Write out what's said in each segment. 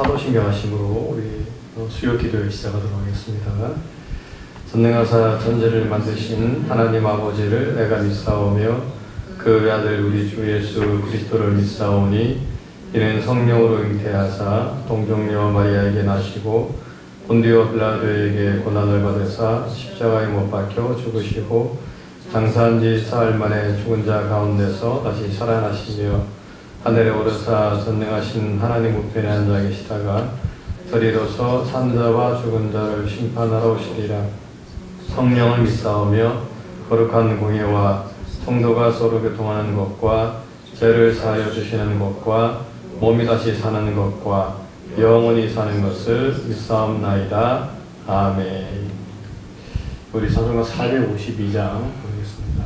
사도신경 하심으로 우리 수요 기도를 시작하도록 하겠습니다. 전능하사 천지를 만드신 하나님 아버지를 내가 믿사오며 그 외아들 우리 주 예수 그리스도를 믿사오니 이는 성령으로 잉태하사 동정녀 마리아에게 나시고 본디오 빌라도에게 고난을 받으사 십자가에 못 박혀 죽으시고 장사한 지 사흘 만에 죽은 자 가운데서 다시 살아나시며 하늘에 오르사 전능하신 하나님 우편에 앉아 계시다가 저리로서 산자와 죽은 자를 심판하러 오시리라. 성령을 믿사오며 거룩한 공예와 성도가 서로 교통하는 것과 죄를 사하여 주시는 것과 몸이 다시 사는 것과 영원히 사는 것을 믿사옵나이다. 아멘. 우리 사도행전 452장 보겠습니다.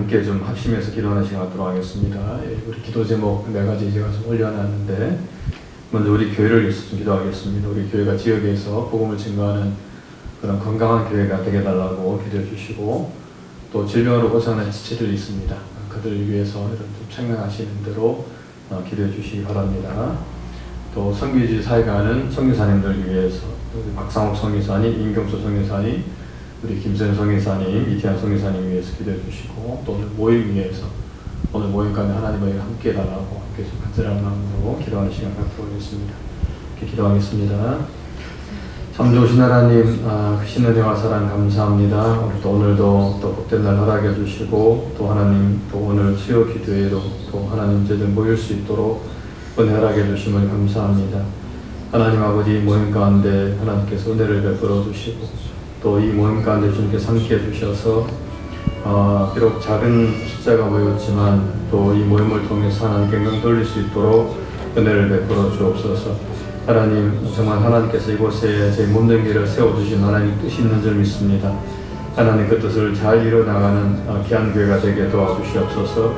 함께 좀 합심해서 기도하는 시간 갖도록 하겠습니다. 우리 기도 제목 4가지 제가 좀 올려놨는데, 먼저 우리 교회를 위해서 좀 기도하겠습니다. 우리 교회가 지역에서 복음을 증거하는 그런 건강한 교회가 되게 달라고 기도해 주시고, 또 질병으로 고생하는 지체들이 있습니다. 그들을 위해서 이런 좀 책망하시는 대로 기도해 주시기 바랍니다. 또 선교지 사역하는 선교사님들 위해서 우리 박상욱 선교사님, 임경수 선교사님, 우리 김선 선교사님, 이태한 선교사님 위해서 기도해 주시고 또 오늘 모임 위해서 오늘 모임 가운데 하나님과 함께 해달라고 계속 간절한 마음으로 기도하는 시간 갖도록 하겠습니다. 이렇게 기도하겠습니다. 참 좋으신 하나님, 크신 은혜와 사랑 감사합니다. 또 오늘도 또 복된 날 허락해 주시고 또 하나님 또 오늘 수요 기도회로 또 하나님 저희들 모일 수 있도록 은혜 허락해 주심을 감사합니다. 하나님 아버지 모임 가운데 하나님께서 은혜를 베풀어 주시고 또 이 모임 가운데 주님께서 함께 해주셔서 비록 작은 숫자가 모였지만 또 이 모임을 통해서 하나님께 영광 돌릴 수 있도록 은혜를 베풀어 주옵소서. 하나님 정말 하나님께서 이곳에 저희 몸된기를 세워주신 하나님 뜻이 있는 줄 믿습니다. 하나님 그 뜻을 잘 이뤄나가는 귀한 교회가 되게 도와주시옵소서.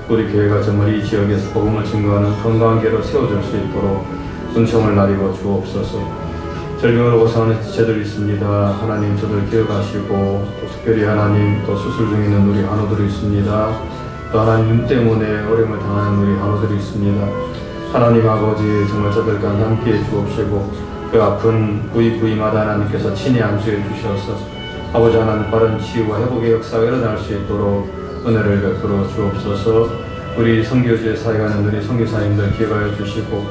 우리 교회가 정말 이 지역에서 복음을 증거하는 건강한 교회로 세워질 수 있도록 은총을 나리고 주옵소서. 절병으로 고생하는 지체들이 있습니다. 하나님 저들 기억하시고 또 특별히 하나님 또 수술 중에 있는 우리 환우들이 있습니다. 또 하나님 눈 때문에 어려움을 당하는 우리 환우들이 있습니다. 하나님 아버지 정말 저들과 함께해 주옵시고 그 아픈 부위마다 하나님께서 친히 안수해 주셔서 아버지 하나님 빠른 치유와 회복의 역사가 일어날 수 있도록 은혜를 베풀어 주옵소서. 우리 선교지에 사역하는 우리 선교사님들 기억하여 주시고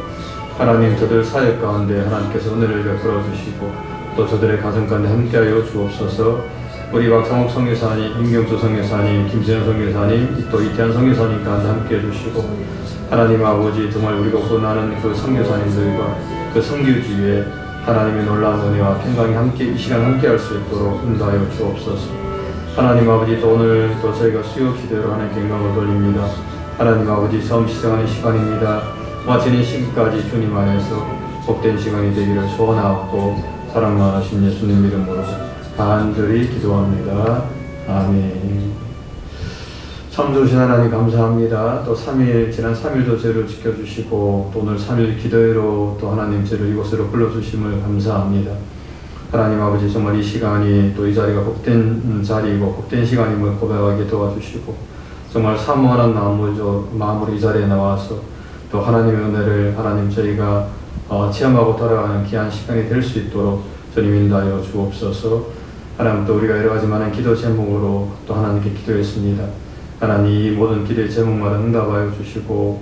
하나님 저들 사역 가운데 하나님께서 은혜를 베풀어 주시고 또 저들의 가정 가운데 함께하여 주옵소서. 우리 박상욱 선교사님, 임경수 선교사님, 김진현 선교사님, 또 이태한 선교사님 가운데 함께해 주시고 하나님 아버지 정말 우리가 원하는 그 선교사님들과 그 선교지에 하나님의 놀라운 은혜와 평강이 함께 이 시간 함께할 수 있도록 인도하여 주옵소서. 하나님 아버지 또 오늘 또 저희가 수요 기도로 하는 영광을 돌립니다. 하나님 아버지 처음 시작하는 시간입니다. 마치는 시기까지 주님 안에서 복된 시간이 되기를 소원하고 사랑 많으신 예수님 이름으로 간절히 기도합니다. 아멘. 참 좋으신 하나님 감사합니다. 또 3일 지난 3일도 저희를 지켜주시고 또 오늘 3일 기도회로 또 하나님 저희를 이곳으로 불러주심을 감사합니다. 하나님 아버지 정말 이 시간이 또 이 자리가 복된 자리이고 복된 시간임을 고백하게 도와주시고 정말 사모하는 마음으로 이 자리에 나와서 또 하나님의 은혜를 하나님 저희가 체험하고 따라가는 귀한 시간이 될 수 있도록 주님 인도하여 주옵소서. 하나님 또 우리가 여러 가지 많은 기도 제목으로 또 하나님께 기도했습니다. 하나님 이 모든 기도의 제목마다 응답하여 주시고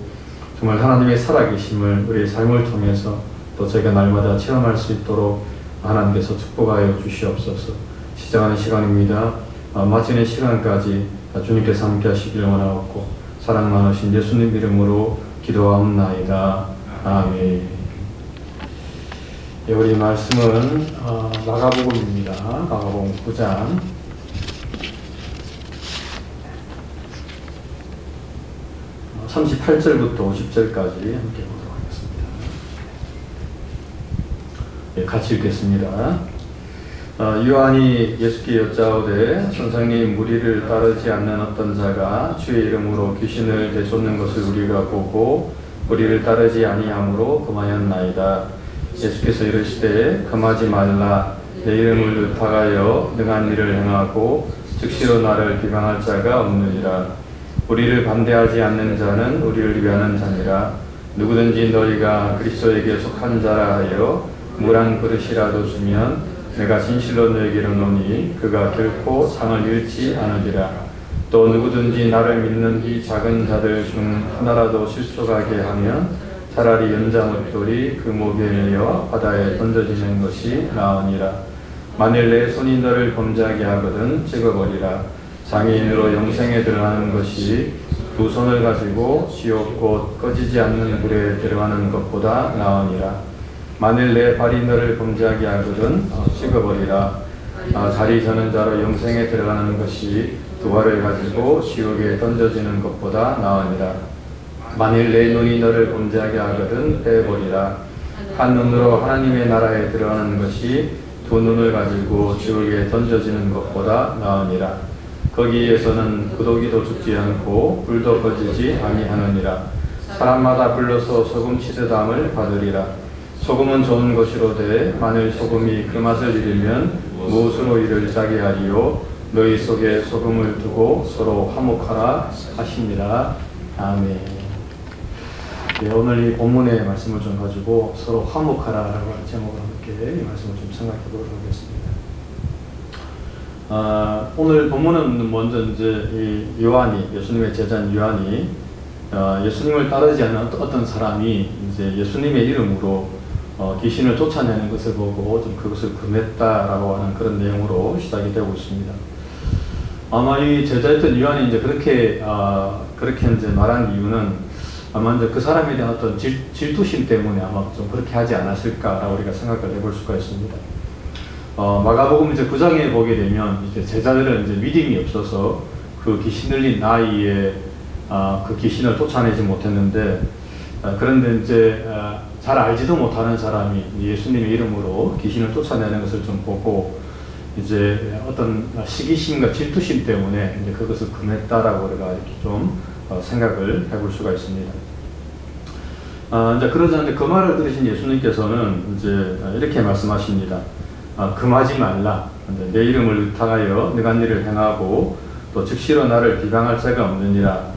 정말 하나님의 살아계심을 우리의 삶을 통해서 또 저희가 날마다 체험할 수 있도록 하나님께서 축복하여 주시옵소서. 시작하는 시간입니다. 마치는 시간까지 주님께서 함께 하시길 원하옵고 사랑 많으신 예수님 이름으로 기도하옵나이다. 아멘. 예, 우리 말씀은 마가복음입니다. 마가복음 9장 38절부터 50절까지 함께 보도록 하겠습니다. 예, 같이 읽겠습니다. 요한이 예수께 여짜오되 선생님 무리를 따르지 않는 어떤 자가 주의 이름으로 귀신을 내쫓는 것을 우리가 보고 무리를 따르지 아니함으로 금하였나이다. 예수께서 이르시되 금하지 말라. 내 이름을 의탁하여 능한 일을 행하고 즉시로 나를 비방할 자가 없느니라. 우리를 반대하지 않는 자는 우리를 위하는 자니라. 누구든지 너희가 그리스도에게 속한 자라 하여 물 한 그릇이라도 주면 내가 진실로 너에게 이르노니 그가 결코 상을 잃지 않으리라. 또 누구든지 나를 믿는 이 작은 자들 중 하나라도 실족하게 하면 차라리 연장옷돌이 그 목에 매여 바다에 던져지는 것이 나으니라. 만일 내 손이 너를 범죄하게 하거든 찍어버리라. 장애인으로 영생에 들어가는 것이 두 손을 가지고 지옥 곧 꺼지지 않는 불에 들어가는 것보다 나으니라. 만일 내 발이 너를 범죄하게 하거든 찍어버리라. 자리 저는 자로 영생에 들어가는 것이 두 발을 가지고 지옥에 던져지는 것보다 나으니라. 만일 내 눈이 너를 범죄하게 하거든 빼버리라. 한 눈으로 하나님의 나라에 들어가는 것이 두 눈을 가지고 지옥에 던져지는 것보다 나으니라. 거기에서는 구더기도 죽지 않고 불도 꺼지지 아니하느니라. 사람마다 불러서 소금 치듯함을 받으리라. 소금은 좋은 것이로되 만일 소금이 그 맛을 잃으면 무엇으로 이를 짜게 하리요. 너희 속에 소금을 두고 서로 화목하라 하시니라. 아멘. 네, 오늘 이 본문의 말씀을 좀 가지고 서로 화목하라라고 하는 제목으로 함께 이 말씀을 좀 생각해 보도록 하겠습니다. 오늘 본문은 먼저 이제 이 요한이, 예수님의 제자인 요한이 예수님을 따르지 않는 어떤 사람이 이제 예수님의 이름으로 귀신을 쫓아내는 것을 보고 좀 그것을 금했다라고 하는 그런 내용으로 시작이 되고 있습니다. 아마 이 제자였던 요한이 이제 그렇게 이제 말한 이유는 아마 이제 그 사람에 대한 어떤 질투심 때문에 아마 좀 그렇게 하지 않았을까라고 우리가 생각을 해볼 수가 있습니다. 마가복음 이제 9장에 보게 되면 이제 제자들은 이제 믿음이 없어서 그 귀신 들린 나이에 그 귀신을 쫓아내지 못했는데, 그런데 이제 잘 알지도 못하는 사람이 예수님의 이름으로 귀신을 쫓아내는 것을 좀 보고 이제 어떤 시기심과 질투심 때문에 이제 그것을 금했다라고 우리가 이렇게 좀 생각을 해볼 수가 있습니다. 이제 그러자 그 말을 들으신 예수님께서는 이제 이렇게 말씀하십니다. 금하지 말라. 내 이름을 의탁하여 내간 일을 행하고 또 즉시로 나를 비방할 자가 없느니라.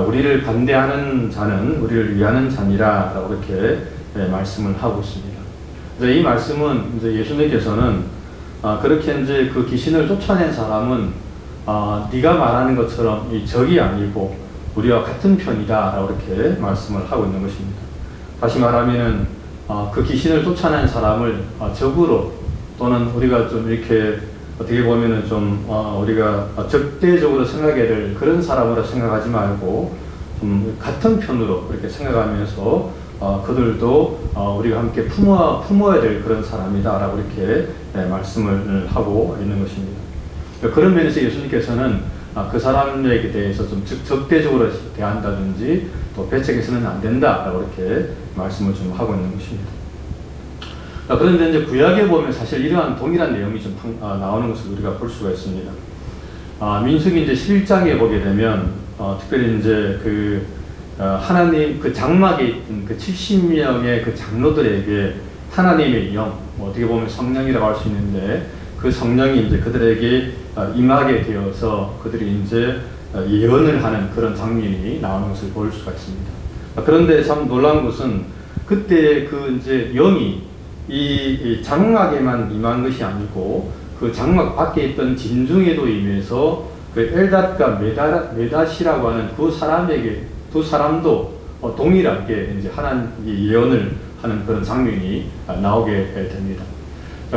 우리를 반대하는 자는 우리를 위하는 자니라. 라고 이렇게 말씀을 하고 있습니다. 이제 이 말씀은 이제 예수님께서는 그렇게 이제 그 귀신을 쫓아낸 사람은 네가 말하는 것처럼 이 적이 아니고 우리와 같은 편이다. 라고 이렇게 말씀을 하고 있는 것입니다. 다시 말하면은 그 귀신을 쫓아낸 사람을 적으로 또는 우리가 좀 이렇게 어떻게 보면은 좀 우리가 적대적으로 생각해야 될 그런 사람으로 생각하지 말고 좀 같은 편으로 그렇게 생각하면서 그들도 우리가 함께 품어야 될 그런 사람이다 라고 이렇게 말씀을 하고 있는 것입니다. 그런 면에서 예수님께서는 그 사람에게 대해서 좀 적대적으로 대한다든지 또 배척해서는 안 된다 라고 이렇게 말씀을 좀 하고 있는 것입니다. 그런데 이제 구약에 보면 사실 이러한 동일한 내용이 좀 나오는 것을 우리가 볼 수가 있습니다. 민수기 이제 11장에 보게 되면 특별히 이제 그 하나님 그 장막에 있던 그 70명의 그 장로들에게 하나님의 영, 어떻게 보면 성령이라고 할 수 있는데 그 성령이 이제 그들에게 임하게 되어서 그들이 이제 예언을 하는 그런 장면이 나오는 것을 볼 수가 있습니다. 그런데 참 놀라운 것은 그때 그 이제 영이 이 장막에만 임한 것이 아니고 그 장막 밖에 있던 진중에도 임해서 그 엘닷과 메닷이라고 하는 두 사람도 동일하게 이제 하나님 예언을 하는 그런 장면이 나오게 됩니다.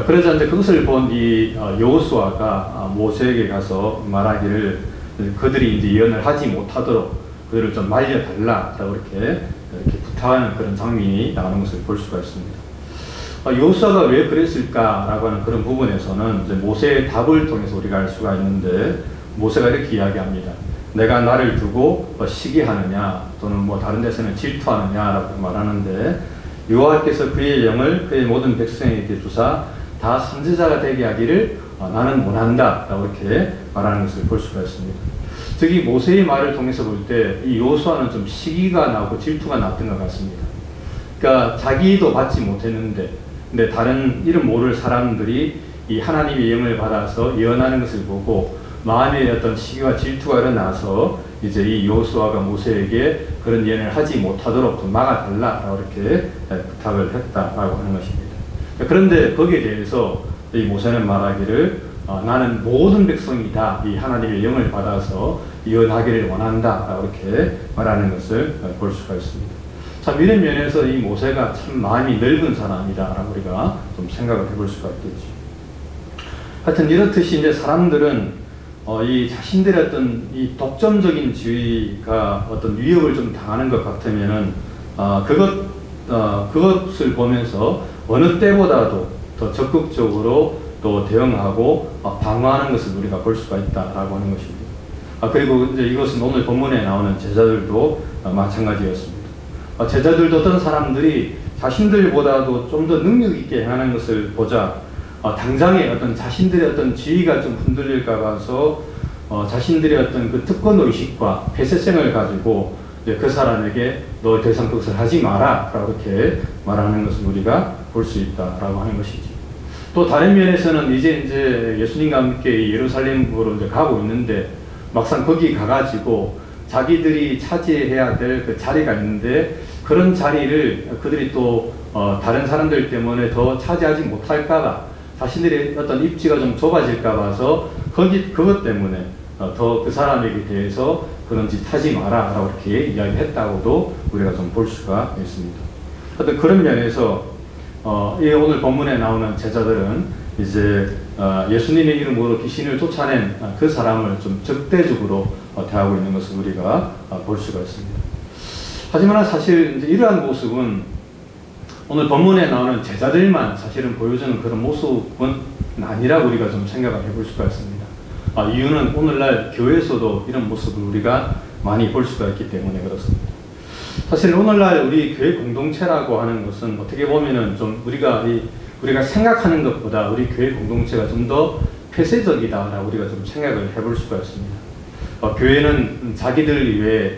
그러자 이제 그것을 본 이 여호수아가 모세에게 가서 말하기를 그들이 이제 예언을 하지 못하도록 그들을 좀 말려달라라고 이렇게 부탁하는 그런 장면이 나오는 것을 볼 수가 있습니다. 여호수아가 왜 그랬을까라고 하는 그런 부분에서는 이제 모세의 답을 통해서 우리가 알 수가 있는데, 모세가 이렇게 이야기합니다. 내가 나를 두고 시기하느냐 또는 뭐 다른 데서는 질투하느냐라고 말하는데, 여호와께서 그의 영을 그의 모든 백성에게 주사 다 선지자가 되게 하기를 나는 원한다 라고 이렇게 말하는 것을 볼 수가 있습니다. 즉 이 모세의 말을 통해서 볼 때 이 여호수아는 좀 시기가 나고 질투가 났던 것 같습니다. 그러니까 자기도 받지 못했는데 근데 다른 이름 모를 사람들이 이 하나님의 영을 받아서 예언하는 것을 보고 마음에 어떤 시기와 질투가 일어나서 이제 이 여호수아가 모세에게 그런 예언을 하지 못하도록 좀 막아달라라고 이렇게 부탁을 했다라고 하는 것입니다. 그런데 거기에 대해서 이 모세는 말하기를 나는 모든 백성이 다 이 하나님의 영을 받아서 예언하기를 원한다라고 이렇게 말하는 것을 볼 수가 있습니다. 참 이런 면에서 이 모세가 참 마음이 넓은 사람이다라고 우리가 좀 생각을 해볼 수가 있겠죠. 하여튼 이렇듯이 이제 사람들은 이 자신들의 어떤 이 독점적인 지위가 어떤 위협을 좀 당하는 것 같으면은 그것을 보면서 어느 때보다도 더 적극적으로 또 대응하고 방어하는 것을 우리가 볼 수가 있다라고 하는 것입니다. 그리고 이제 이것은 오늘 본문에 나오는 제자들도 마찬가지였습니다. 제자들도 어떤 사람들이 자신들보다도 좀 더 능력 있게 행하는 것을 보자 당장에 어떤 자신들의 어떤 지위가 좀 흔들릴까 봐서 자신들의 어떤 그 특권 의식과 폐쇄성을 가지고 이제 그 사람에게 너 더 이상 그것을 하지 마라 라고 이렇게 말하는 것을 우리가 볼 수 있다라고 하는 것이지. 또 다른 면에서는 이제 예수님과 함께 예루살렘으로 이제 가고 있는데 막상 거기 가가지고 자기들이 차지해야 될 그 자리가 있는데 그런 자리를 그들이 또 다른 사람들 때문에 더 차지하지 못할까봐 자신들의 어떤 입지가 좀 좁아질까 봐서 그것 때문에 더 그 사람에게 대해서 그런 짓 하지 마라 라고 이렇게 이야기했다고도 우리가 좀 볼 수가 있습니다. 어떤 그런 면에서 오늘 본문에 나오는 제자들은 이제 예수님의 이름으로 귀신을 쫓아낸 그 사람을 좀 적대적으로 대하고 있는 것을 우리가 볼 수가 있습니다. 하지만 사실 이제 이러한 모습은 오늘 본문에 나오는 제자들만 사실은 보여주는 그런 모습은 아니라고 우리가 좀 생각을 해볼 수가 있습니다. 이유는 오늘날 교회에서도 이런 모습을 우리가 많이 볼 수가 있기 때문에 그렇습니다. 사실 오늘날 우리 교회 공동체라고 하는 것은 어떻게 보면은 좀 우리가 생각하는 것보다 우리 교회 공동체가 좀 더 폐쇄적이다라고 우리가 좀 생각을 해볼 수가 있습니다. 교회는 자기들 이외에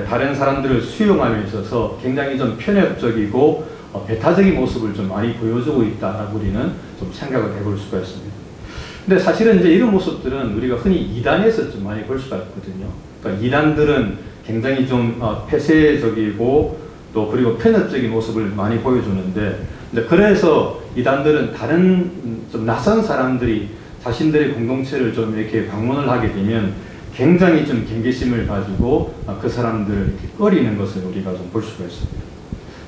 다른 사람들을 수용함에 있어서 굉장히 좀 편협적이고 배타적인 모습을 좀 많이 보여주고 있다라고 우리는 좀 생각을 해볼 수가 있습니다. 근데 사실은 이제 이런 모습들은 우리가 흔히 이단에서 좀 많이 볼 수가 있거든요. 그러니까 이단들은 굉장히 좀 폐쇄적이고 또 그리고 편협적인 모습을 많이 보여주는데, 그래서 이단들은 다른 좀 낯선 사람들이 자신들의 공동체를 좀 이렇게 방문을 하게 되면 굉장히 좀 경계심을 가지고 그 사람들을 이렇게 꺼리는 것을 우리가 좀 볼 수가 있습니다.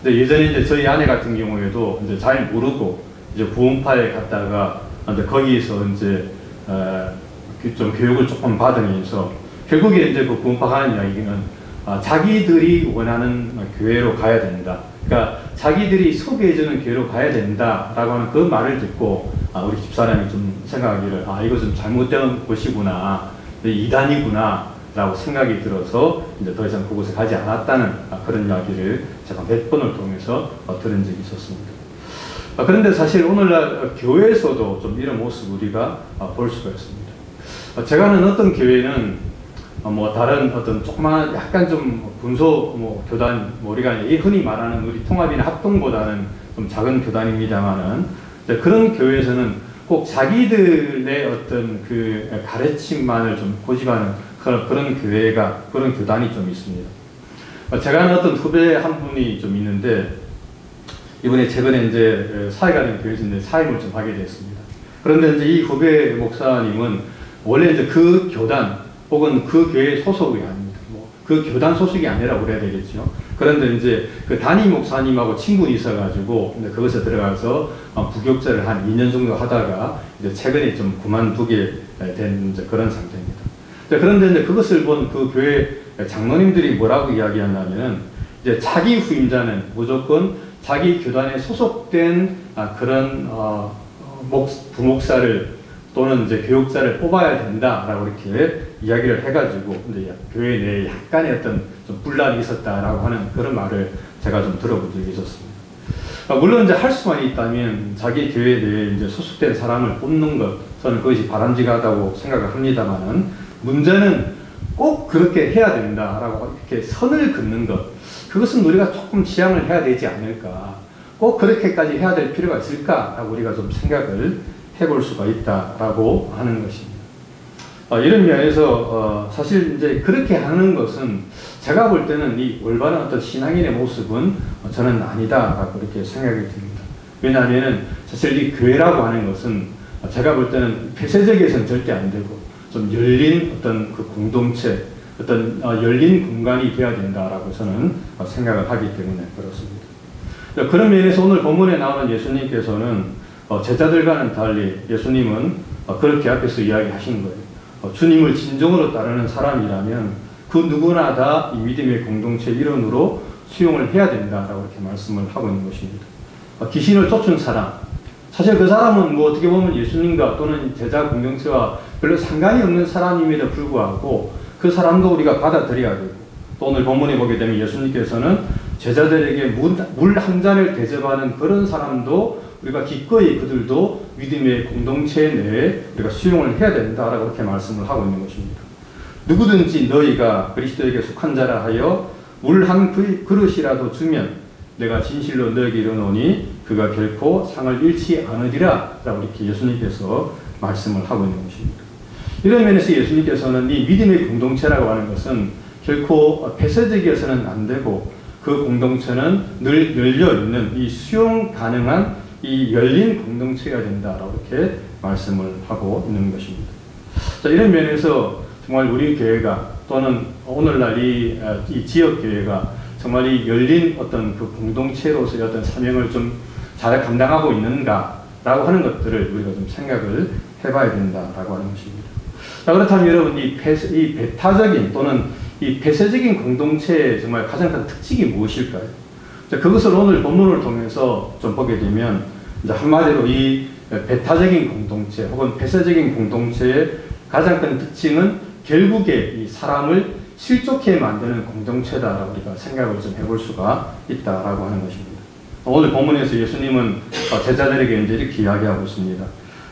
근데 예전에 이제 저희 아내 같은 경우에도 이제 잘 모르고 이제 구원파에 갔다가 이제 거기에서 이제 좀 교육을 조금 받으면서 결국에 이제 그 구원파가 하는 이야기는 자기들이 원하는 교회로 가야 된다. 그러니까 자기들이 소개해주는 교회로 가야 된다라고 하는 그 말을 듣고 우리 집사람이 좀 생각하기를 이거 좀 잘못된 곳이구나, 이단이구나 라고 생각이 들어서 이제 더 이상 그곳에 가지 않았다는 그런 이야기를 제가 몇 번을 통해서 들은 적이 있었습니다. 그런데 사실 오늘날 교회에서도 좀 이런 모습 우리가 볼 수가 있습니다. 제가 아는 어떤 교회는 다른 어떤 조그마한 약간 좀 분소 교단, 우리가 흔히 말하는 우리 통합이나 합동보다는 좀 작은 교단입니다만은, 그런 교회에서는 꼭 자기들의 어떤 그 가르침만을 좀 고집하는 그런 그런 교단이 좀 있습니다. 제가 아는 어떤 후배 한 분이 좀 있는데, 이번에 최근에 이제 사회가 된 교회에서 이제 사임을 좀 하게 됐습니다. 그런데 이제 이 후배 목사님은 원래 이제 그 교단 혹은 그 교회 소속이 아닙니다. 그 교단 소속이 아니라고 그래야 되겠죠. 그런데 이제 그 담임 목사님하고 친분이 있어가지고 그것에 들어가서 부교육자를 한 2년 정도 하다가 이제 최근에 좀 그만두게 된 이제 그런 상태입니다. 그런데 이제 그것을 본 그 교회 장로님들이 뭐라고 이야기하냐면은, 이제 차기 후임자는 무조건 자기 교단에 소속된 그런 부목사를 또는 이제 교육자를 뽑아야 된다라고 이렇게 이야기를 해가지고 이제 교회 내에 약간의 어떤 좀 분란이 있었다라고 하는 그런 말을 제가 좀 들어본 적이 있었습니다. 물론 이제 할 수만 있다면 자기 교회 내에 이제 소속된 사람을 뽑는 것, 저는 그것이 바람직하다고 생각을 합니다만은, 문제는 꼭 그렇게 해야 된다라고 이렇게 선을 긋는 것, 그것은 우리가 조금 지양을 해야 되지 않을까, 꼭 그렇게까지 해야 될 필요가 있을까라고 우리가 좀 생각을 해볼 수가 있다라고 하는 것입니다. 이런 면에서 사실 이제 그렇게 하는 것은 제가 볼 때는 이 올바른 어떤 신앙인의 모습은 저는 아니다라고 이렇게 생각이 듭니다. 왜냐하면은 사실 이 교회라고 하는 것은 제가 볼 때는 폐쇄적에서는 절대 안 되고 좀 열린 어떤 그 공동체, 어떤 열린 공간이 되어야 된다라고 저는 생각을 하기 때문에 그렇습니다. 그런 면에서 오늘 본문에 나오는 예수님께서는 제자들과는 달리 예수님은 그렇게 앞에서 이야기하신 거예요. 주님을 진정으로 따르는 사람이라면 그 누구나 다 이 믿음의 공동체 일원으로 수용을 해야 된다라고 이렇게 말씀을 하고 있는 것입니다. 귀신을 쫓은 사람, 사실 그 사람은 어떻게 보면 예수님과 또는 제자 공동체와 별로 상관이 없는 사람임에도 불구하고 그 사람도 우리가 받아들여야 되고, 또 오늘 본문에 보게 되면 예수님께서는 제자들에게 물 한 잔을 대접하는 그런 사람도 우리가 기꺼이 그들도 믿음의 공동체 내에 우리가 수용을 해야 된다라고 이렇게 말씀을 하고 있는 것입니다. 누구든지 너희가 그리스도에게 속한 자라 하여 물 한 그릇이라도 주면 내가 진실로 너에게 이르노니 그가 결코 상을 잃지 않으리라 라고 이렇게 예수님께서 말씀을 하고 있는 것입니다. 이런 면에서 예수님께서는 이 믿음의 공동체라고 하는 것은 결코 폐쇄적이어서는 안 되고, 그 공동체는 늘 열려있는 이 수용 가능한 이 열린 공동체가 된다라고 이렇게 말씀을 하고 있는 것입니다. 자, 이런 면에서 정말 우리 교회가 또는 오늘날 이 지역 교회가 정말 이 열린 어떤 그 공동체로서의 어떤 사명을 좀 잘 감당하고 있는가라고 하는 것들을 우리가 좀 생각을 해봐야 된다라고 하는 것입니다. 자, 그렇다면 여러분 이 배타적인 또는 이 폐쇄적인 공동체의 정말 가장 큰 특징이 무엇일까요? 자, 그것을 오늘 본문을 통해서 좀 보게 되면 이제 한마디로 이 배타적인 공동체 혹은 폐쇄적인 공동체의 가장 큰 특징은 결국에 이 사람을 실족해 만드는 공동체다라고 우리가 생각을 좀 해볼 수가 있다라고 하는 것입니다. 오늘 본문에서 예수님은 제자들에게 이제 이렇게 이야기하고 있습니다.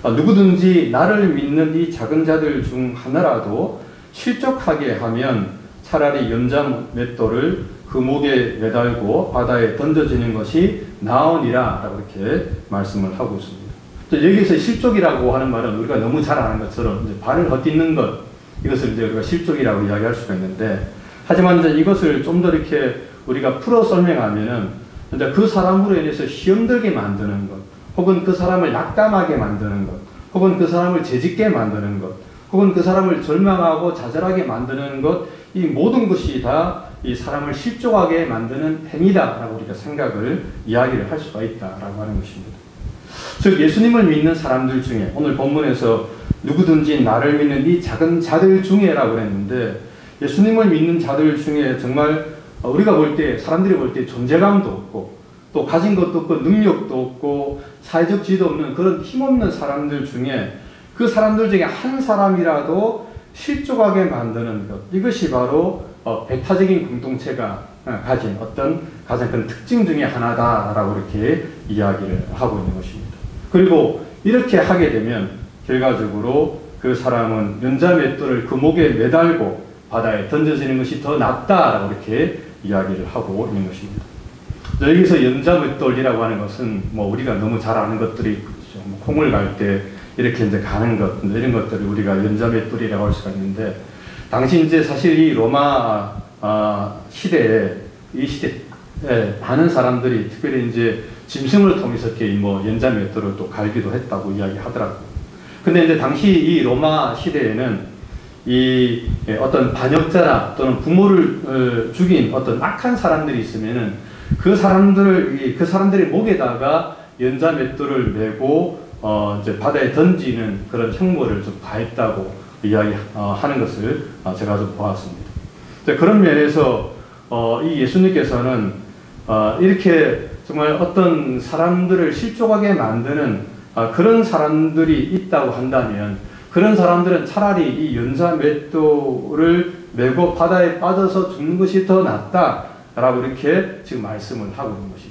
누구든지 나를 믿는 이 작은 자들 중 하나라도 실족하게 하면 차라리 연자 맷돌을 그 목에 매달고 바다에 던져지는 것이 나으니라 라고 이렇게 말씀을 하고 있습니다. 여기서 실족이라고 하는 말은 우리가 너무 잘 아는 것처럼 이제 발을 헛디는 것, 이것을 이제 우리가 실족이라고 이야기할 수가 있는데, 하지만 이제 이것을 좀 더 이렇게 우리가 풀어 설명하면은 이제 그 사람으로 인해서 시험들게 만드는 것, 혹은 그 사람을 낙담하게 만드는 것, 혹은 그 사람을 재짓게 만드는 것, 혹은 그 사람을 절망하고 좌절하게 만드는 것, 이 모든 것이 다 이 사람을 실족하게 만드는 행위다라고 우리가 생각을 이야기를 할 수가 있다라고 하는 것입니다. 즉 예수님을 믿는 사람들 중에 오늘 본문에서 누구든지 나를 믿는 이 작은 자들 중에라고 했는데, 예수님을 믿는 자들 중에 정말 우리가 볼 때, 사람들이 볼 때 존재감도 없고 또 가진 것도 없고 능력도 없고 사회적 지위도 없는 그런 힘없는 사람들 중에 그 사람들 중에 한 사람이라도 실족하게 만드는 것, 이것이 바로 배타적인 공동체가 가진 어떤 가장 큰 특징 중에 하나다라고 이렇게 이야기를 하고 있는 것입니다. 그리고 이렇게 하게 되면 결과적으로 그 사람은 연자 맷돌을 그 목에 매달고 바다에 던져지는 것이 더 낫다라고 이렇게 이야기를 하고 있는 것입니다. 여기서 연자 맷돌이라고 하는 것은 뭐 우리가 너무 잘 아는 것들이 있죠. 뭐 콩을 갈 때 이렇게 이제 가는 것, 이런 것들을 우리가 연자 맷돌이라고 할 수가 있는데, 당시 이제 사실 이 로마 시대에 많은 사람들이 특별히 이제 짐승을 통해서 이렇게 뭐 연자 맷돌을 또 갈기도 했다고 이야기하더라고요. 근데 이제 당시 이 로마 시대에는 이 어떤 반역자나 또는 부모를 죽인 어떤 악한 사람들이 있으면은 그 사람들의 목에다가 연자 맷돌을 메고 이제 바다에 던지는 그런 형벌을 좀 가했다고 이야기하는 것을 제가 좀 보았습니다. 그런 면에서 이 예수님께서는 이렇게 정말 어떤 사람들을 실족하게 만드는 그런 사람들이 있다고 한다면, 그런 사람들은 차라리 이 연자 맷돌을 메고 바다에 빠져서 죽는 것이 더 낫다라고 이렇게 지금 말씀을 하고 있는 것이죠.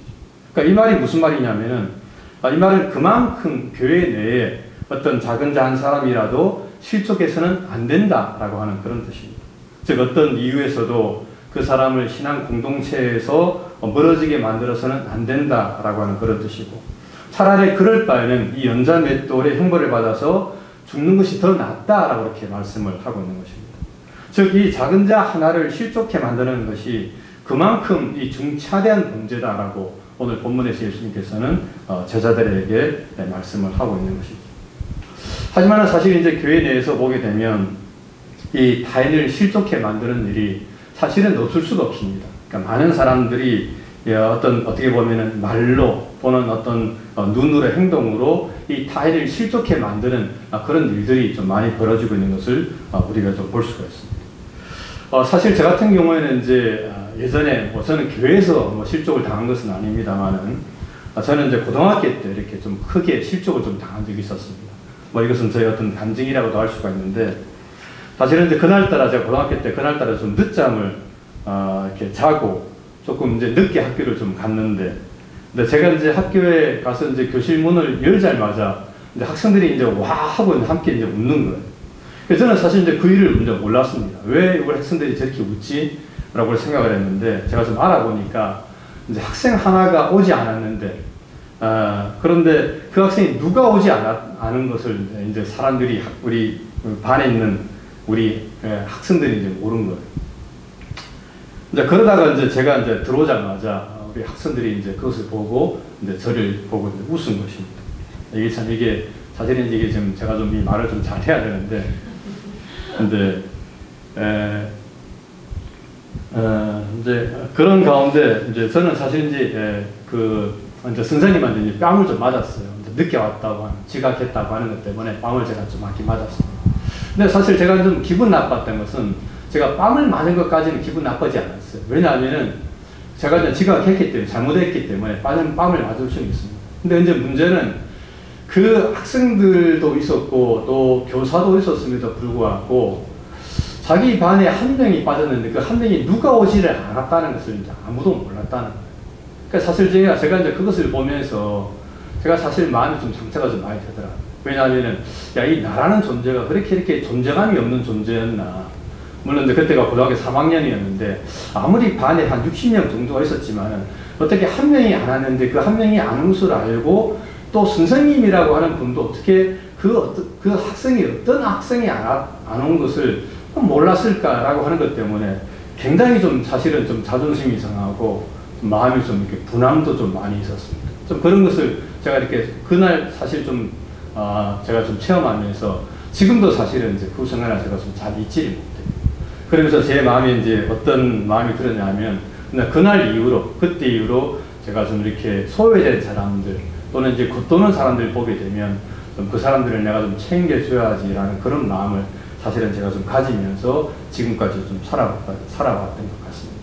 그러니까 이 말이 무슨 말이냐면은, 이 말은 그만큼 교회 내에 어떤 작은 자 한 사람이라도 실족해서는 안 된다라고 하는 그런 뜻입니다. 즉 어떤 이유에서도 그 사람을 신앙 공동체에서 멀어지게 만들어서는 안 된다라고 하는 그런 뜻이고, 차라리 그럴 바에는 이 연자 맷돌의 형벌을 받아서 죽는 것이 더 낫다라고 이렇게 말씀을 하고 있는 것입니다. 즉 이 작은 자 하나를 실족해 만드는 것이 그만큼 이 중차대한 문제다라고 오늘 본문에서 예수님께서는 제자들에게 말씀을 하고 있는 것이죠. 하지만 사실 이제 교회 내에서 보게 되면 이 타인을 실족해 만드는 일이 사실은 없을 수가 없습니다. 그러니까 많은 사람들이 어떻게 보면은 말로 또는 어떤 눈으로 행동으로 이 타인을 실족해 만드는 그런 일들이 좀 많이 벌어지고 있는 것을 우리가 좀 볼 수가 있습니다. 사실 저 같은 경우에는 이제 예전에 저는 교회에서 실족을 당한 것은 아닙니다만은 저는 이제 고등학교 때 이렇게 좀 크게 실족을 좀 당한 적이 있었습니다. 뭐 이것은 저의 어떤 간증이라고도 할 수가 있는데, 사실은 이제 그날따라 제가 고등학교 때 그날따라 좀 늦잠을 이렇게 자고 조금 이제 늦게 학교를 좀 갔는데, 근데 제가 이제 학교에 가서 이제 교실 문을 열자마자 이제 학생들이 이제 와 하고 함께 이제 웃는 거예요. 그래서 저는 사실 이제 그 일을 이제 몰랐습니다. 왜 우리 학생들이 저렇게 웃지? 라고 생각을 했는데, 제가 좀 알아보니까 이제 학생 하나가 오지 않았는데, 그런데 그 학생이 누가 오지 않은 것을 이제 사람들이 우리 반에 있는 우리 학생들이 이제 모른 거예요. 이제 그러다가 이제 제가 이제 들어오자마자 우리 학생들이 이제 그것을 보고 이제 저를 보고 이제 웃은 것입니다. 이게 참 이게 사실은 이게 지금 제가 좀 이 말을 좀 잘 해야 되는데, 근데 이제 그런 가운데 이제 저는 사실 이제 이제 선생님한테 이제 뺨을 좀 맞았어요. 이제 늦게 왔다고 지각했다고 하는 것 때문에 뺨을 제가 좀 많이 맞았어요. 근데 사실 제가 좀 기분 나빴던 것은 제가 뺨을 맞은 것까지는 기분 나쁘지 않았어요. 왜냐하면은 제가 이제 지각했기 때문에 잘못했기 때문에 뺨을 맞을 수는 있습니다. 근데 이제 문제는 그 학생들도 있었고 또 교사도 있었음에도 불구하고 자기 반에 한 명이 빠졌는데 그 한 명이 누가 오지를 않았다는 것을 이제 아무도 몰랐다는 거예요. 그러니까 사실 제가 이제 그것을 보면서 제가 사실 마음이 좀 상처가 좀 많이 되더라고요. 왜냐하면은 야, 이 나라는 존재가 그렇게 이렇게 존재감이 없는 존재였나. 물론 이제 그때가 고등학교 3학년이었는데 아무리 반에 한 60명 정도가 있었지만은 어떻게 한 명이 안 왔는데 그 한 명이 안 온 줄 알고 또 선생님이라고 하는 분도 어떻게 그 학생이 어떤 학생이 안 온 것을 몰랐을까라고 하는 것 때문에 굉장히 좀 사실은 좀 자존심이 상하고 마음이 좀 이렇게 분함도 좀 많이 있었습니다. 좀 그런 것을 제가 이렇게 그날 사실 좀 제가 좀 체험하면서 지금도 사실은 이제 그 순간을 제가 좀 잘 잊지를 못해요. 그러면서 제 마음에 이제 어떤 마음이 들었냐면 그날 이후로 그때 이후로 제가 좀 이렇게 소외된 사람들 또는 이제 겉도는 사람들 보게 되면 좀 그 사람들을 내가 좀 챙겨줘야지라는 그런 마음을 사실은 제가 좀 가지면서 지금까지 좀 살아왔던 것 같습니다.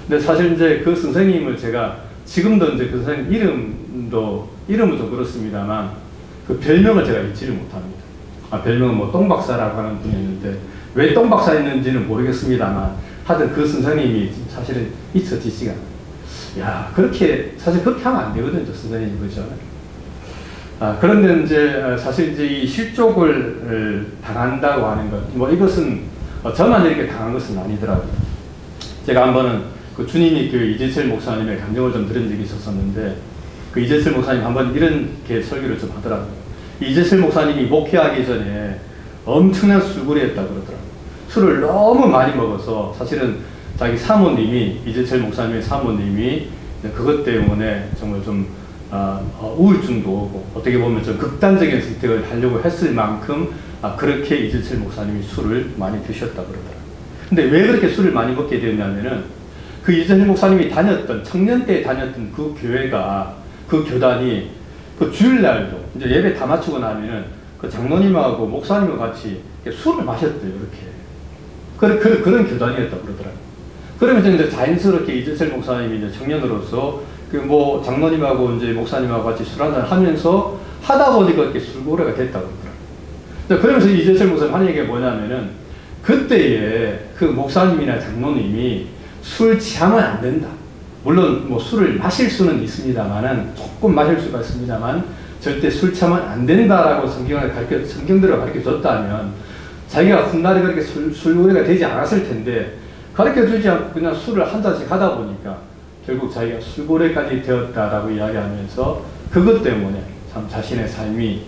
근데 사실 이제 그 선생님을 제가 지금도 이제 그 선생님 이름은 좀 그렇습니다만 그 별명을 제가 잊지를 못합니다. 별명은 뭐 똥박사라고 하는 분이었는데 왜 똥박사였는지는 모르겠습니다만 하여튼 그 선생님이 사실은 잊혀지지가 않아요. 야, 사실 그렇게 하면 안 되거든요, 선생님이. 그죠? 그런데 이제 사실 이제 이 실족을 당한다고 하는 것, 뭐 이것은 저만 이렇게 당한 것은 아니더라고요. 제가 한번은 그 주님이 그 이재철 목사님의 강정을 좀 들은 적이 있었는데 그 이재철 목사님 한번 이렇게 설교를 좀 하더라고요. 이재철 목사님이 목회하기 전에 엄청난 술고래였다고 그러더라고요. 술을 너무 많이 먹어서 사실은 자기 사모님이 이재철 목사님의 사모님이 그것 때문에 정말 좀 우울증도 오고 어떻게 보면 좀 극단적인 선택을 하려고 했을 만큼 그렇게 이재철 목사님이 술을 많이 드셨다고 그러더라고요. 근데 왜 그렇게 술을 많이 먹게 되었냐면은 그 이재철 목사님이 청년 때 다녔던 그 교회가 그 교단이 그 주일날도 이제 예배 다 마치고 나면은 그 장로님하고 목사님과 같이 술을 마셨대요. 이렇게 그런 교단이었다고 그러더라고요. 그러면서 이제 자연스럽게 이재철 목사님이 이제 청년으로서 그 뭐 장로님하고 이제 목사님하고 같이 술 한잔 하면서 하다 보니까 이렇게 술고래가 됐다고 그러더라고요. 그러면서 이재철 목사님 하는 얘기가 뭐냐면은 그때에 그 목사님이나 장로님이 술 취하면 안 된다. 물론 뭐 술을 마실 수는 있습니다만은 조금 마실 수가 있습니다만 절대 술 취하면 안 된다라고 성경대로 가르쳐 줬다면 자기가 훗날에 그렇게 술고래가 되지 않았을 텐데 가르쳐 주지 않고 그냥 술을 한 잔씩 하다 보니까 결국 자기가 술고래까지 되었다라고 이야기하면서 그것 때문에 참 자신의 삶이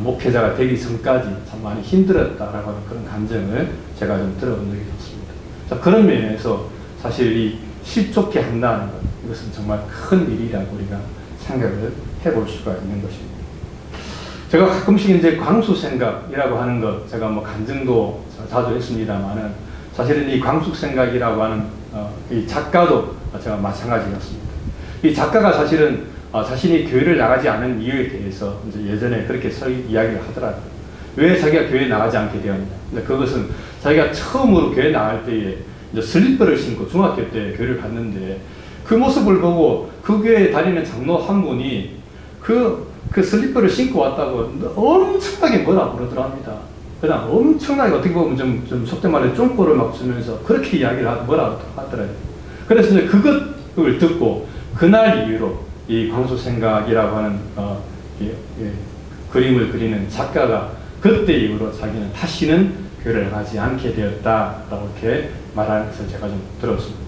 목회자가 되기 전까지 참 많이 힘들었다라고 하는 그런 감정을 제가 좀 들어본 적이 있습니다. 자, 그런 면에서 사실 이 실족케 한다는 것, 이것은 정말 큰 일이라고 우리가 생각을 해볼 수가 있는 것입니다. 제가 가끔씩 이제 광수생각이라고 하는 것, 제가 뭐 간증도 자주 했습니다만은 사실은 이 광수생각이라고 하는 이 작가도 제가 마찬가지였습니다. 이 작가가 사실은 자신이 교회를 나가지 않은 이유에 대해서 이제 예전에 그렇게 이야기를 하더라고요. 왜 자기가 교회에 나가지 않게 되었냐. 그것은 자기가 처음으로 교회 나갈 때에 이제 슬리퍼를 신고 중학교 때 교회를 갔는데 그 모습을 보고 그 교회에 다니는 장로 한 분이 그 슬리퍼를 신고 왔다고 엄청나게 뭐라 그러더랍니다. 그냥 엄청나게 어떻게 보면 좀 속된 말에 쫑꼬를 막 주면서 그렇게 이야기를 뭐라 하더라고요. 그래서 이제 그것을 듣고 그날 이후로 이 광수생각이라고 하는 그림을 그리는 작가가 그때 이후로 자기는 다시는 교회를 가지 않게 되었다라고 이렇게 말하는 것을 제가 좀 들었습니다.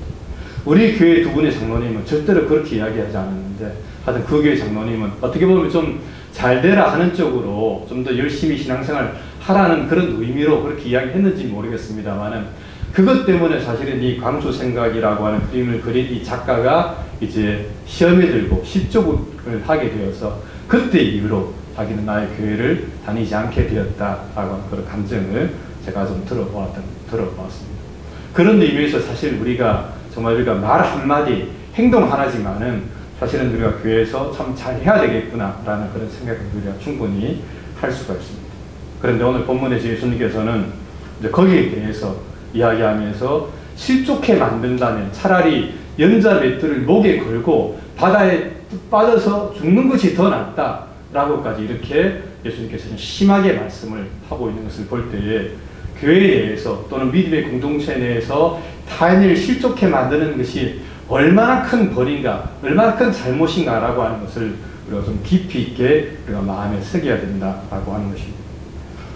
우리 교회 두 분의 장로님은 절대로 그렇게 이야기하지 않았는데 하여튼 그 교회 장로님은 어떻게 보면 좀 잘되라 하는 쪽으로 좀 더 열심히 신앙생활 하라는 그런 의미로 그렇게 이야기했는지 모르겠습니다만은 그것 때문에 사실은 이 광수생각이라고 하는 그림을 그린 이 작가가 이제 시험에 들고 실족을 하게 되어서 그때 이후로 자기는 나의 교회를 다니지 않게 되었다라고 하는 그런 감정을 제가 좀 들어보았습니다. 그런 의미에서 사실 우리가 정말 우리가 말 한마디, 행동 하나지만은 사실은 우리가 교회에서 참 잘 해야 되겠구나라는 그런 생각을 우리가 충분히 할 수가 있습니다. 그런데 오늘 본문에서 예수님께서는 이제 거기에 대해서 이야기하면서 실족해 만든다면 차라리 연자 맷돌을 목에 걸고 바다에 빠져서 죽는 것이 더 낫다라고까지 이렇게 예수님께서는 심하게 말씀을 하고 있는 것을 볼 때에 교회에 대해서 또는 믿음의 공동체 내에서 타인을 실족해 만드는 것이 얼마나 큰 벌인가, 얼마나 큰 잘못인가라고 하는 것을 우리가 좀 깊이 있게 우리가 마음에 새겨야 된다라고 하는 것입니다.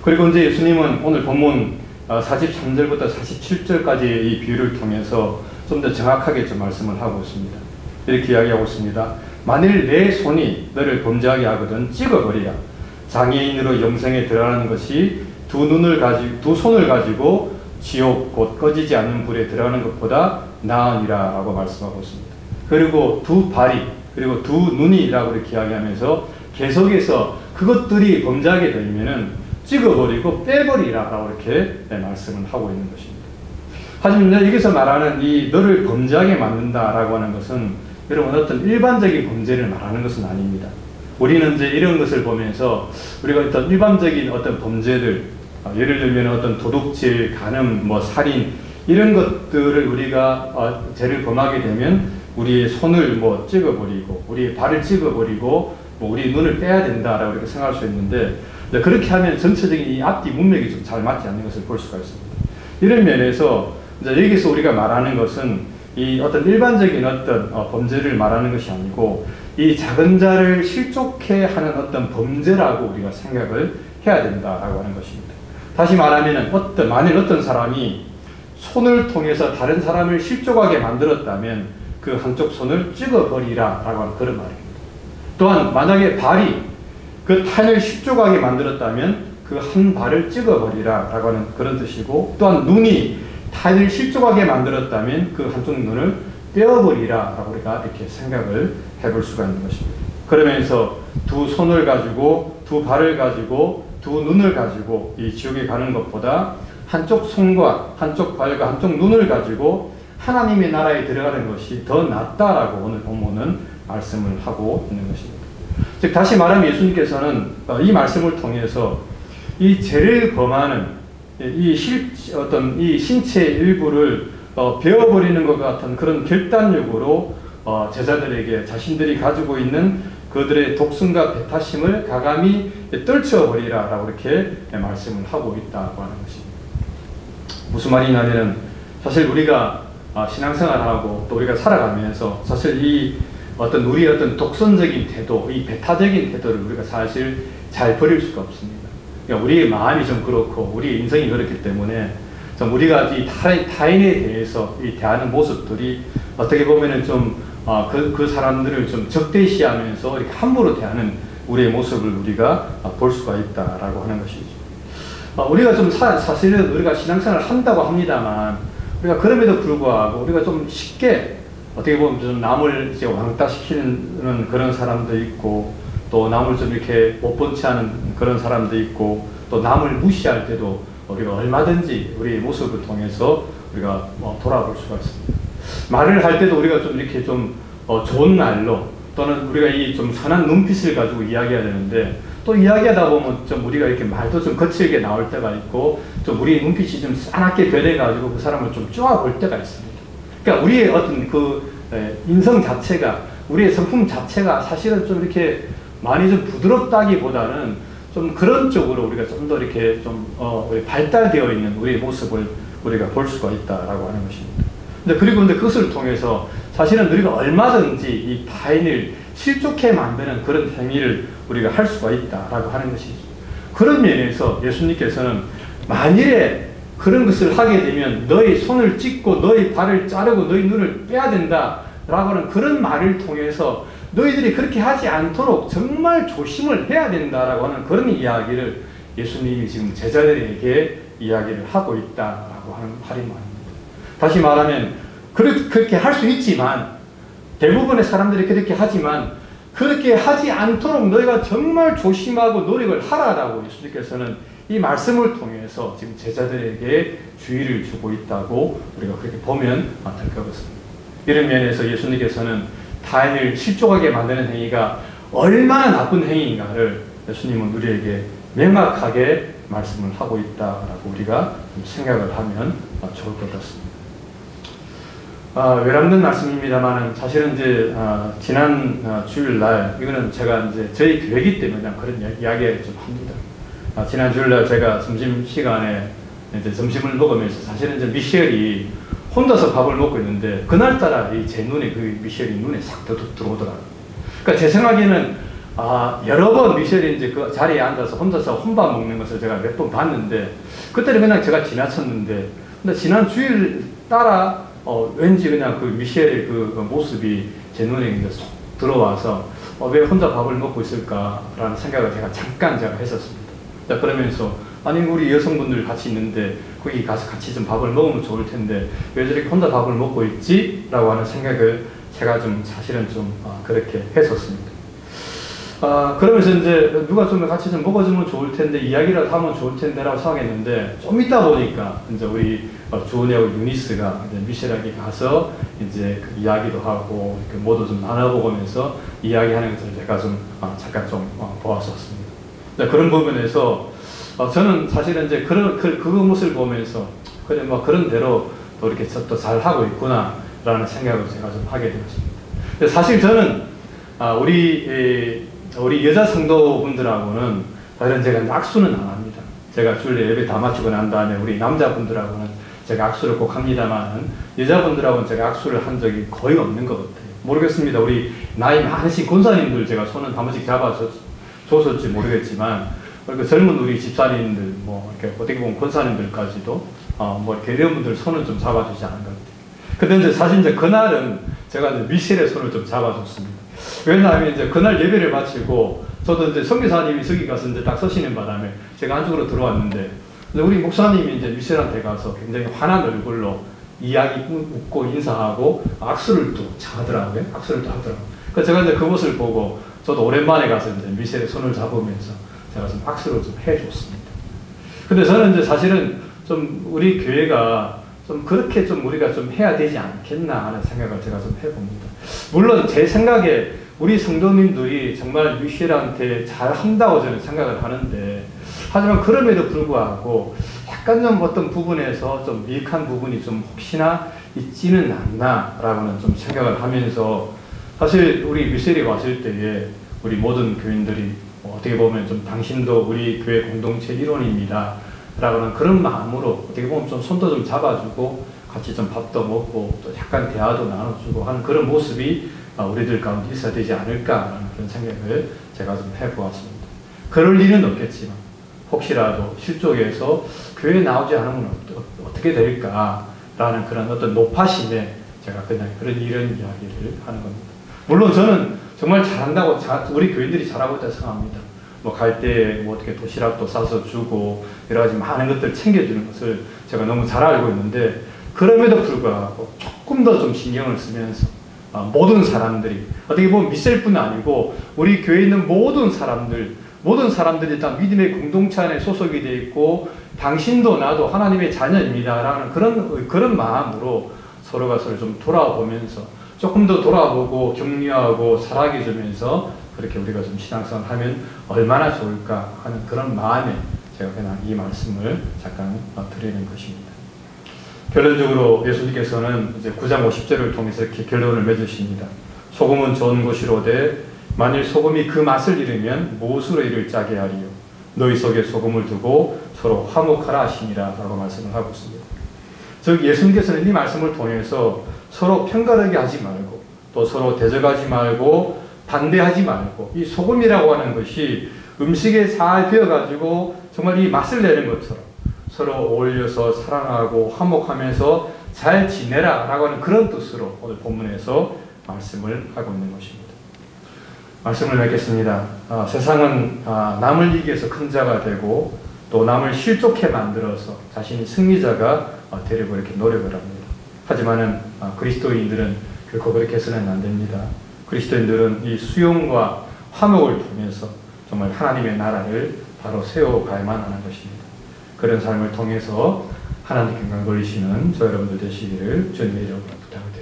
그리고 이제 예수님은 오늘 본문 43절부터 47절까지의 이 비유를 통해서 좀 더 정확하게 좀 말씀을 하고 있습니다. 이렇게 이야기하고 있습니다. 만일 내 손이 너를 범죄하게 하거든 찍어버리라. 장애인으로 영생에 들어가는 것이 두 손을 가지고 지옥 곧 꺼지지 않는 불에 들어가는 것보다 나으니라 라고 말씀하고 있습니다. 그리고 두 발이 그리고 두 눈이라고 이렇게 이야기하면서 계속해서 그것들이 범죄하게 되면은 찍어버리고 빼버리라 라고 이렇게 말씀을 하고 있는 것입니다. 하지만 여기서 말하는 이 너를 범죄하게 만든다라고 하는 것은 여러분 어떤 일반적인 범죄를 말하는 것은 아닙니다. 우리는 이제 이런 것을 보면서 우리가 어떤 일반적인 어떤 범죄들, 예를 들면 어떤 도둑질, 간음, 살인 이런 것들을 우리가 죄를 범하게 되면 우리의 손을 찍어버리고 우리의 발을 찍어버리고 우리 눈을 빼야 된다라고 이렇게 생각할 수 있는데 그렇게 하면 전체적인 이 앞뒤 문맥이 좀 잘 맞지 않는 것을 볼 수가 있습니다. 이런 면에서 이제 여기서 우리가 말하는 것은 이 어떤 일반적인 어떤 범죄를 말하는 것이 아니고 이 작은 자를 실족해 하는 어떤 범죄라고 우리가 생각을 해야 된다라고 하는 것입니다. 다시 말하면 만일 어떤 사람이 손을 통해서 다른 사람을 실족하게 만들었다면 그 한쪽 손을 찍어버리라 라고 하는 그런 말입니다. 또한 만약에 발이 그 타인을 실족하게 만들었다면 그 한 발을 찍어버리라 라고 하는 그런 뜻이고 또한 눈이 타인을 실족하게 만들었다면 그 한쪽 눈을 떼어버리라 라고 우리가 이렇게 생각을 해볼 수가 있는 것입니다. 그러면서 두 손을 가지고 두 발을 가지고 두 눈을 가지고 이 지옥에 가는 것보다 한쪽 손과 한쪽 발과 한쪽 눈을 가지고 하나님의 나라에 들어가는 것이 더 낫다라고 오늘 본문은 말씀을 하고 있는 것입니다. 즉 다시 말하면 예수님께서는 이 말씀을 통해서 이 죄를 범하는 이 신체의 일부를 베어버리는 것 같은 그런 결단력으로 제자들에게 자신들이 가지고 있는 그들의 독성과 배타심을 가감히 떨쳐버리라 라고 이렇게 말씀을 하고 있다고 하는 것입니다. 무슨 말이냐면 사실 우리가 신앙생활하고 또 우리가 살아가면서 사실 우리의 어떤 독선적인 태도, 이 배타적인 태도를 우리가 사실 잘 버릴 수가 없습니다. 그러니까 우리의 마음이 좀 그렇고 우리의 인성이 그렇기 때문에 좀 우리가 이 타인에 대해서 이 대하는 모습들이 어떻게 보면은 좀 그 사람들을 좀 적대시하면서 이렇게 함부로 대하는 우리의 모습을 우리가 볼 수가 있다라고 하는 것이죠. 우리가 좀 사실은 우리가 신앙생활을 한다고 합니다만 우리가 그럼에도 불구하고 우리가 좀 쉽게 어떻게 보면 좀 남을 이제 왕따시키는 그런 사람도 있고 또 남을 좀 이렇게 못 본 채 하는 그런 사람도 있고 또 남을 무시할 때도 우리가 얼마든지 우리의 모습을 통해서 우리가 돌아볼 수가 있습니다. 말을 할 때도 우리가 좀 이렇게 좀 좋은 말로 또는 우리가 이 좀 선한 눈빛을 가지고 이야기해야 되는데 또 이야기하다 보면 좀 우리가 이렇게 말도 좀 거칠게 나올 때가 있고 좀 우리의 눈빛이 좀 싸납게 변해가지고 그 사람을 좀 쪼아볼 때가 있습니다. 그러니까 우리의 어떤 인성 자체가 우리의 성품 자체가 사실은 좀 이렇게 많이 좀 부드럽다기보다는 좀 그런 쪽으로 우리가 좀 더 이렇게 좀 발달되어 있는 우리의 모습을 우리가 볼 수가 있다라고 하는 것입니다. 그리고 그것을 통해서 사실은 우리가 얼마든지 이 타인을 실족해 만드는 그런 행위를 우리가 할 수가 있다라고 하는 것이죠. 그런 면에서 예수님께서는 만일에 그런 것을 하게 되면 너의 손을 찢고 너의 발을 자르고 너의 눈을 빼야 된다라고 하는 그런 말을 통해서 너희들이 그렇게 하지 않도록 정말 조심을 해야 된다라고 하는 그런 이야기를 예수님이 지금 제자들에게 이야기를 하고 있다라고 하는 말입니다. 다시 말하면 그렇게 할 수 있지만 대부분의 사람들이 그렇게 하지만 그렇게 하지 않도록 너희가 정말 조심하고 노력을 하라라고 예수님께서는 이 말씀을 통해서 지금 제자들에게 주의를 주고 있다고 우리가 그렇게 보면 될 것 같습니다. 이런 면에서 예수님께서는 타인을 실족하게 만드는 행위가 얼마나 나쁜 행위인가를 예수님은 우리에게 명확하게 말씀을 하고 있다라고 우리가 생각을 하면 좋을 것 같습니다. 외람된 말씀입니다만은 사실은 이제 지난 주일날 이거는 제가 이제 저희 교회이기 때문에 그런 이야기를 좀 합니다. 지난 주일날 제가 점심 시간에 이제 점심을 먹으면서 사실은 이제 미셸이 혼자서 밥을 먹고 있는데 그날따라 제 눈에 그 미셸이 눈에 싹 들어오더라고요. 그러니까 제 생각에는 여러 번 미셸이 이제 그 자리에 앉아서 혼자서 혼밥 먹는 것을 제가 몇 번 봤는데 그때는 그냥 제가 지나쳤는데 근데 지난 주일 따라 왠지 그냥 그 미셸의 그 모습이 제 눈에 이제 쏙 들어와서 왜 혼자 밥을 먹고 있을까라는 생각을 잠깐 했었습니다. 그러면서 아니 우리 여성분들 같이 있는데 거기 가서 같이 좀 밥을 먹으면 좋을 텐데 왜 저렇게 혼자 밥을 먹고 있지? 라고 하는 생각을 제가 좀 사실은 좀 그렇게 했었습니다. 그러면서 이제 누가 좀 같이 좀 먹어주면 좋을 텐데 이야기라도 하면 좋을 텐데 라고 생각했는데 좀 있다 보니까 이제 우리 주은이하고 유니스가 이제 미셸에게 가서 이제 그 이야기도 하고 뭐도 좀 나눠보면서 이야기하는 것을 제가 좀 잠깐 좀 보았었습니다. 그런 부분에서 저는 사실은 이제 그 모습을 보면서 그래 뭐 그런 대로 또 이렇게 또 잘 하고 있구나라는 생각을 제가 좀 하게 되었습니다. 사실 저는 우리 여자 성도분들하고는 다른 제가 악수는 안 합니다. 제가 주일 예배 다 마치고 난 다음에 우리 남자분들하고는 제가 악수를 꼭 합니다만 여자분들하고는 제가 악수를 한 적이 거의 없는 것 같아요. 모르겠습니다. 우리 나이 많으신 권사님들 제가 손은 한 번씩 잡아줬을지 모르겠지만 그 젊은 우리 집사님들 뭐 이렇게 어떻게 보면 권사님들까지도 뭐 이렇게 이런 분들 손은 좀 잡아주지 않은 것 같아요. 근데 이제 사실 이제 그날은 제가 이제 미셸의 손을 좀 잡아줬습니다. 왜냐하면 이제 그날 예배를 마치고 저도 이제 선교사님이 저기 가서 이제 딱 서시는 바람에 제가 안쪽으로 들어왔는데 우리 목사님이 이제 미셸한테 가서 굉장히 화난 얼굴로 이야기 웃고 인사하고 악수를 또 하더라고요. 악수를 또 하더라고요. 그래서 제가 이제 그 모습을 보고 저도 오랜만에 가서 이제 미셸의 손을 잡으면서 제가 좀 악수를 좀 해줬습니다. 근데 저는 이제 사실은 좀 우리 교회가 좀 그렇게 좀 우리가 좀 해야 되지 않겠나 하는 생각을 제가 좀 해봅니다. 물론 제 생각에 우리 성도님들이 정말 미셸한테 잘 한다고 저는 생각을 하는데 하지만 그럼에도 불구하고 약간 좀 어떤 부분에서 좀 미흡한 부분이 좀 혹시나 있지는 않나라고는 좀 생각을 하면서 사실 우리 미셸이 왔을 때에 우리 모든 교인들이 어떻게 보면 좀 당신도 우리 교회 공동체 일원입니다 라고는 그런 마음으로 어떻게 보면 좀 손도 좀 잡아주고 같이 좀 밥도 먹고 또 약간 대화도 나눠주고 하는 그런 모습이 우리들 가운데 있어야 되지 않을까라는 그런 생각을 제가 좀 해보았습니다. 그럴 일은 없겠지만 혹시라도 실족에서 교회에 나오지 않으면 어떻게 될까라는 그런 어떤 노파심에 제가 그냥 이런 이야기를 하는 겁니다. 물론 저는 정말 잘한다고 우리 교인들이 잘하고 있다고 생각합니다. 뭐 갈 때 뭐 어떻게 도시락도 싸서 주고 여러 가지 많은 것들 챙겨주는 것을 제가 너무 잘 알고 있는데 그럼에도 불구하고 조금 더 좀 신경을 쓰면서 모든 사람들이 어떻게 보면 미셸뿐 아니고 우리 교회에 있는 모든 사람들이 다 믿음의 공동체 안에 소속이 되어 있고 당신도 나도 하나님의 자녀입니다 라는 그런 마음으로 서로가 서로 좀 돌아보면서 조금 더 돌아보고 격려하고 사랑해 주면서 그렇게 우리가 좀 신앙생활 하면 얼마나 좋을까 하는 그런 마음에 제가 그냥 이 말씀을 잠깐 드리는 것입니다. 결론적으로 예수님께서는 이제 9장 50절을 통해서 이렇게 결론을 맺으십니다. 소금은 좋은 것이로되 만일 소금이 그 맛을 잃으면 무엇으로 이를 짜게 하리요. 너희 속에 소금을 두고 서로 화목하라 하시니라 라고 말씀을 하고 있습니다. 즉 예수님께서는 이 말씀을 통해서 서로 편가르게 하지 말고 또 서로 대적하지 말고 반대하지 말고 이 소금이라고 하는 것이 음식에 잘 배어가지고 정말 이 맛을 내는 것처럼 서로 어울려서 사랑하고 화목하면서 잘 지내라 라고 하는 그런 뜻으로 오늘 본문에서 말씀을 하고 있는 것입니다. 말씀을 맺겠습니다. 세상은 남을 이기기 위해서 큰 자가 되고 또 남을 실족해 만들어서 자신이 승리자가 되려고 이렇게 노력을 합니다. 하지만은 그리스도인들은 결코 그렇게 해서는 안 됩니다. 그리스도인들은 이 수용과 화목을 통해서 정말 하나님의 나라를 바로 세워가야만 하는 것입니다. 그런 삶을 통해서 하나님께 영광 돌리시는 저 여러분들 되시기를 주님의 이름으로 부탁드립니다.